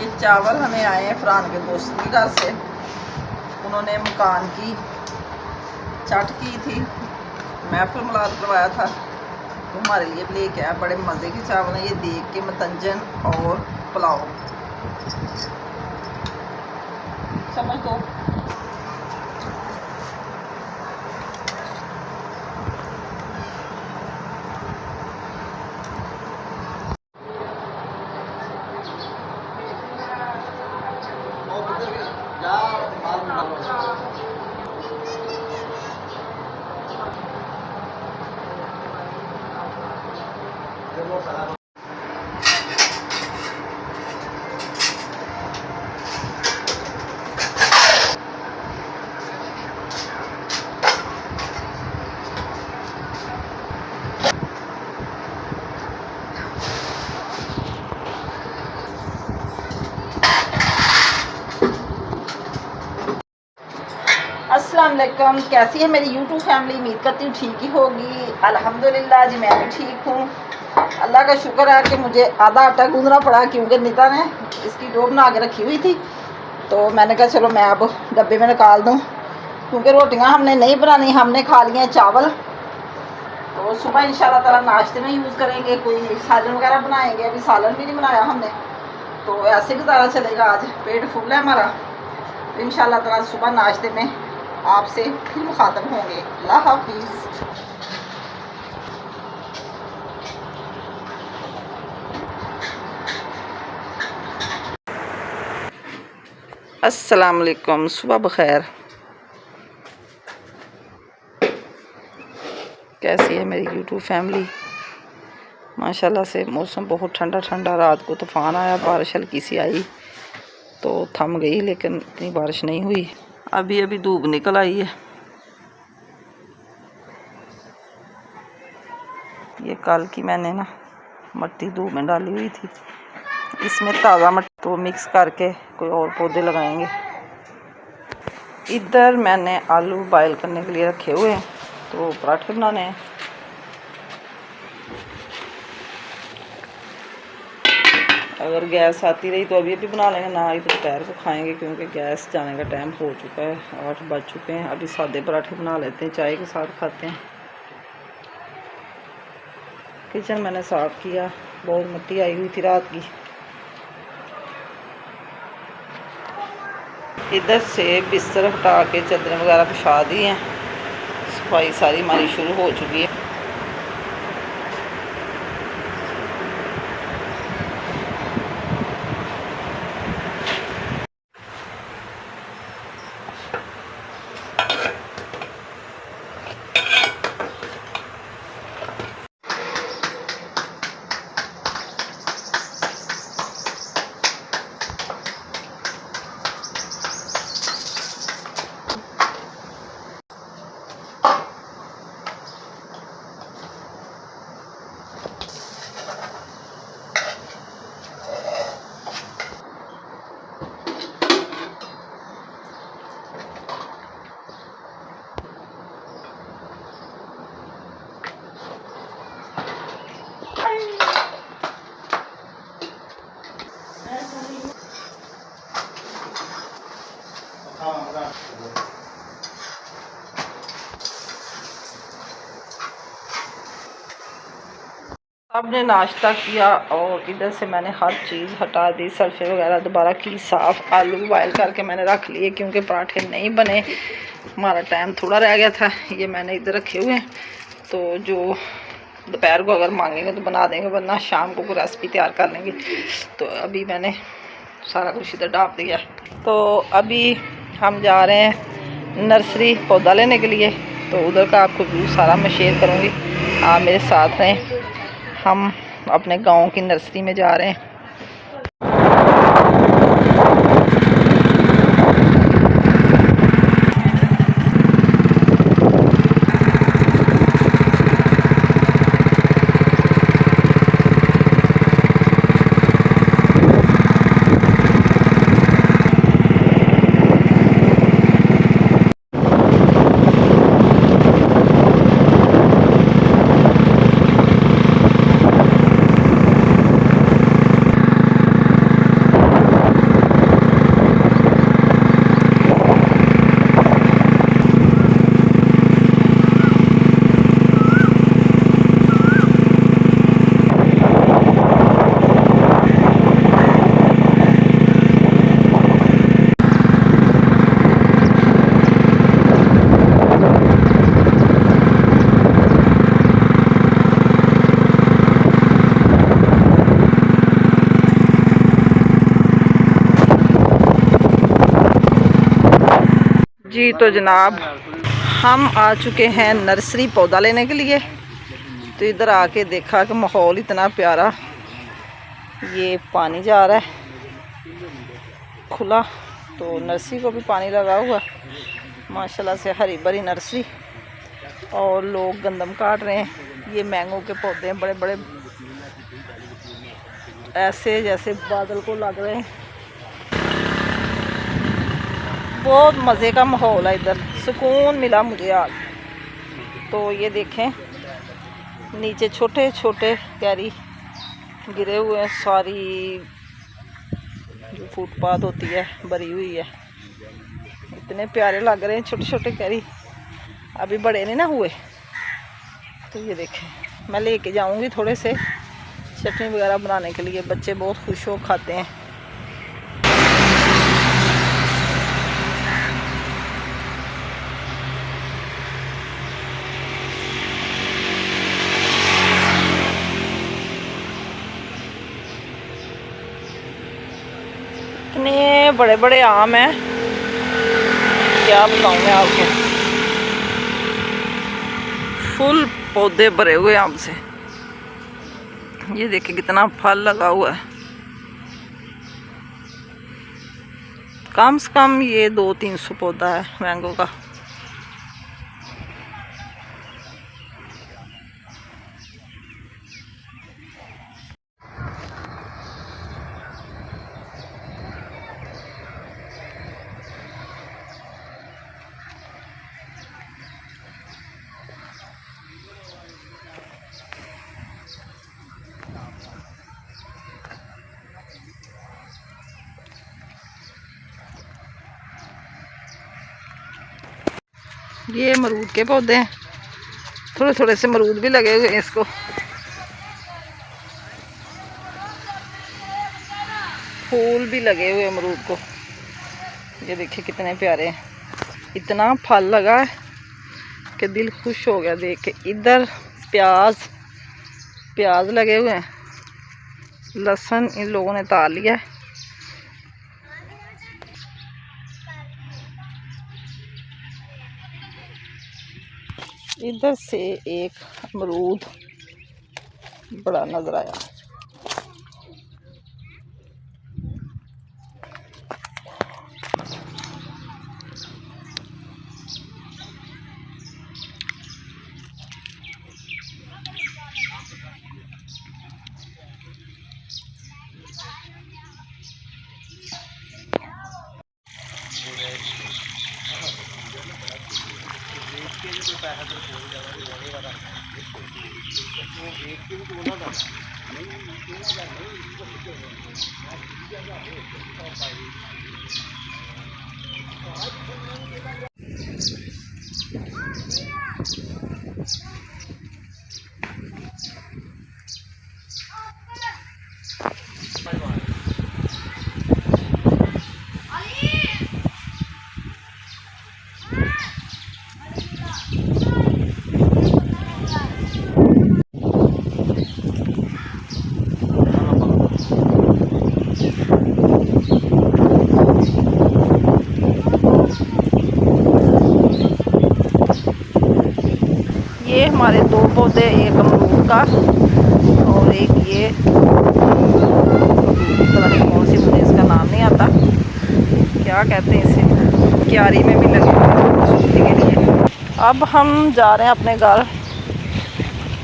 ये चावल हमें आए हैं फरहान के दोस्त के घर से। उन्होंने मकान की चाट की थी, महफिल मुलाद करवाया था, तो हमारे लिए भी लेके आया। बड़े मज़े के चावल हैं ये, देख के मतंजन और पुलाव समझ दो। अस्सलाम वालेकुम, कैसी है मेरी यूट्यूब फैमिली? उम्मीद करती हूँ ठीक ही होगी। अल्हम्दुलिल्लाह जी, मैं भी ठीक हूँ। अल्लाह का शुक्र है कि मुझे आधा आटा गूंदना पड़ा, क्योंकि निता ने इसकी डो बना के रखी हुई थी, तो मैंने कहा चलो मैं अब डब्बे में निकाल दूँ, क्योंकि रोटियाँ हमने नहीं बनानी, हमने खा लिए हैं चावल। तो सुबह इंशाल्लाह ताला नाश्ते में यूज़ करेंगे, कोई सालन वगैरह बनाएंगे। अभी सालन भी नहीं बनाया हमने, तो ऐसे गुजारा चलेगा। आज पेट फुल है हमारा, तो इंशाल्लाह ताला सुबह नाश्ते में आपसे फिर मुखातब होंगे। अल्लाह हाफिज़। अस्सलाम वालेकुम, सुबह बखैर। कैसी है मेरी यूट्यूब फैमिली? माशाल्लाह से मौसम बहुत ठंडा ठंडा। रात को तूफ़ान आया, बारिश हल्की सी आई तो थम गई, लेकिन इतनी बारिश नहीं हुई। अभी अभी धूप निकल आई है। ये कल की मैंने ना मट्टी धूप में डाली हुई थी, इसमें ताज़ा मट्टी तो मिक्स करके कोई और पौधे लगाएंगे। इधर मैंने आलू बॉयल करने के लिए रखे हुए हैं, तो पराठे बनाने हैं। अगर गैस आती रही तो अभी बना लेंगे, ना ही तो दोपहर को खाएंगे, क्योंकि गैस जाने का टाइम हो चुका है, 8 बज चुके हैं। अभी सादे पराठे बना लेते हैं, चाय के साथ खाते हैं। किचन मैंने साफ़ किया, बहुत मिट्टी आई हुई थी रात की। इधर से बिस्तर हटा के चादरें वगैरह बिछा दी हैं, सफाई सारी हमारी शुरू हो चुकी है। सबने नाश्ता किया और इधर से मैंने हर चीज़ हटा दी, सल्फे वगैरह दोबारा की साफ़। आलू बॉयल करके मैंने रख लिए, क्योंकि पराठे नहीं बने, हमारा टाइम थोड़ा रह गया था। ये मैंने इधर रखे हुए हैं, तो जो दोपहर को अगर मांगेंगे तो बना देंगे, वरना शाम को कोई रेसिपी तैयार कर लेंगे। तो अभी मैंने सारा कुछ इधर डाल दिया। तो अभी हम जा रहे हैं नर्सरी पौधा लेने के लिए, तो उधर का आपको व्यू सारा मैं शेयर करूँगी, आप मेरे साथ रहें। हम अपने गांव की नर्सरी में जा रहे हैं। जी तो जनाब हम आ चुके हैं नर्सरी पौधा लेने के लिए। तो इधर आके देखा कि माहौल इतना प्यारा, ये पानी जा रहा है खुला, तो नर्सरी को भी पानी लगा हुआ माशाल्लाह से, हरी भरी नर्सरी। और लोग गंदम काट रहे हैं। ये मैंगो के पौधे हैं बड़े बड़े, ऐसे जैसे बादल को लग रहे हैं। बहुत मज़े का माहौल है इधर, सुकून मिला मुझे आज। तो ये देखें नीचे छोटे छोटे कैरी गिरे हुए हैं, सारी जो फुटपाथ होती है भरी हुई है। इतने प्यारे लग रहे हैं छोटे छोटे कैरी, अभी बड़े नहीं ना हुए। तो ये देखें मैं लेके जाऊंगी थोड़े से चटनी वगैरह बनाने के लिए, बच्चे बहुत खुश हो खाते हैं। इतने बड़े बड़े आम हैं, क्या बताऊं मैं आपको। फुल पौधे भरे हुए आम से। ये देखिए कितना फल लगा हुआ है। कम से कम ये 200-300 पौधा है मैंगो का। ये अमरूद के पौधे हैं, थोड़े थोड़े से अमरूद भी लगे हुए हैं इसको। फूल भी लगे हुए अमरूद को। ये देखिए कितने प्यारे हैं। इतना फल लगा है कि दिल खुश हो गया देख के। इधर प्याज लगे हुए हैं, लहसुन इन लोगों ने ताल लिया है। इधर से एक अमरूद बड़ा नजर आया। ये हमारे 2 पौधे, एक अमरूद का और एक ये पता नहीं कौन सी, मुझे इसका नाम नहीं आता, क्या कहते हैं इसे, क्यारी में भी लगे सूखने के लिए। अब हम जा रहे हैं अपने घर,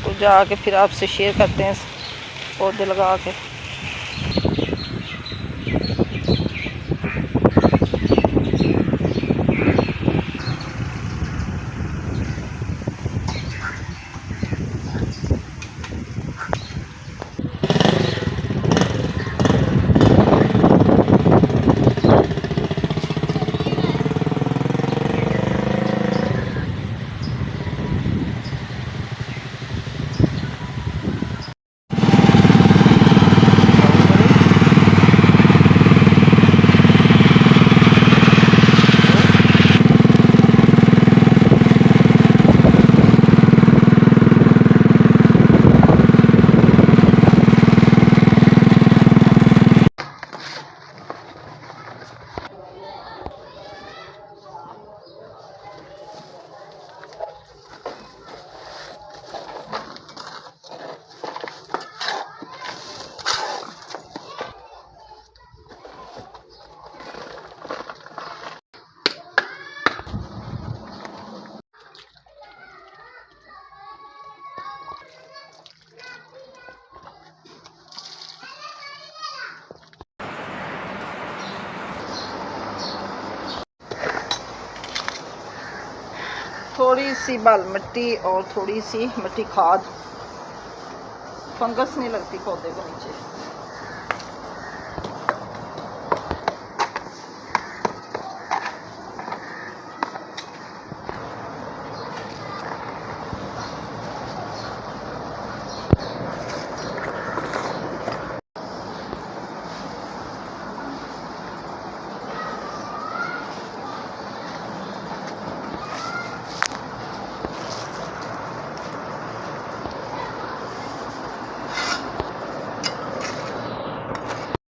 तो जाके फिर आपसे शेयर करते हैं पौधे लगा के। थोड़ी सी बाल मिट्टी और थोड़ी सी मिट्टी खाद, फंगस नहीं लगती पौधे को नीचे।